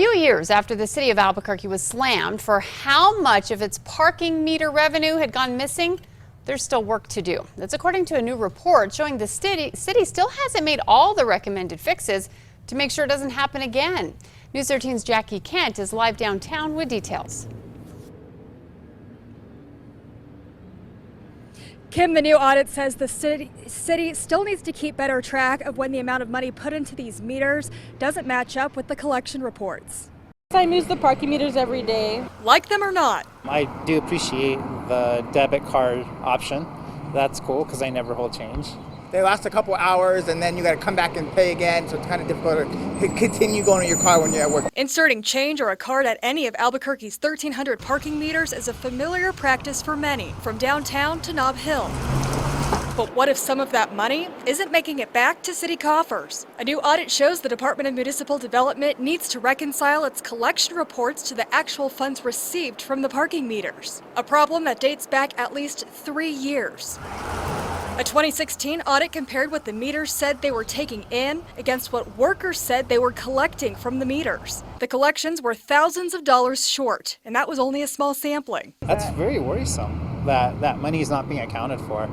few years after the city of Albuquerque was slammed for how much of its parking meter revenue had gone missing, there's still work to do. That's according to a new report showing the city still hasn't made all the recommended fixes to make sure it doesn't happen again. News 13's Jackie Kent is live downtown with details. Kim, the new audit says the city still needs to keep better track of when the amount of money put into these meters doesn't match up with the collection reports. I use the parking meters every day. Like them or not. I do appreciate the debit card option. That's cool because I never hold change. They last a couple hours and then you got to come back and pay again, so it's kind of difficult to continue going to your car when you're at work. Inserting change or a card at any of Albuquerque's 1,300 parking meters is a familiar practice for many, from downtown to Nob Hill. But what if some of that money isn't making it back to city coffers? A new audit shows the Department of Municipal Development needs to reconcile its collection reports to the actual funds received from the parking meters, a problem that dates back at least 3 years. A 2016 audit compared what the meters said they were taking in against what workers said they were collecting from the meters. The collections were thousands of dollars short, and that was only a small sampling. That's very worrisome that money is not being accounted for.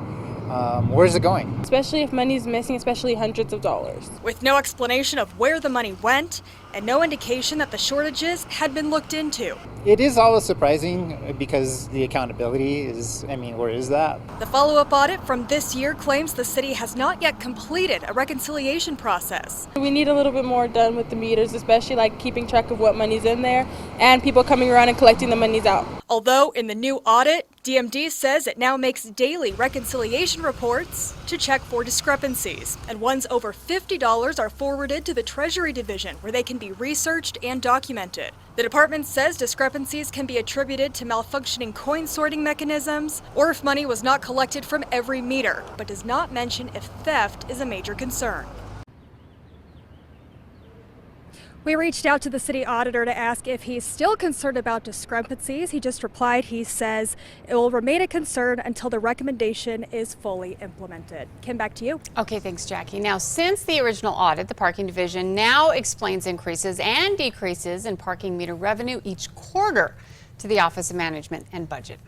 Where's it going? Especially if money's missing, especially hundreds of dollars. With no explanation of where the money went and no indication that the shortages had been looked into. It is always surprising because the accountability is, where is that? The follow-up audit from this year claims the city has not yet completed a reconciliation process. We need a little bit more done with the meters, especially like keeping track of what money's in there and people coming around and collecting the monies out. Although in the new audit, DMD says it now makes daily reconciliation reports to check for discrepancies, and ones over $50 are forwarded to the Treasury Division where they can be researched and documented. The department says discrepancies can be attributed to malfunctioning coin sorting mechanisms or if money was not collected from every meter, but does not mention if theft is a major concern. We reached out to the city auditor to ask if he's still concerned about discrepancies. He just replied, he says it will remain a concern until the recommendation is fully implemented. Kim, back to you. Okay, thanks, Jackie. Now, since the original audit, the parking division now explains increases and decreases in parking meter revenue each quarter to the Office of Management and Budget.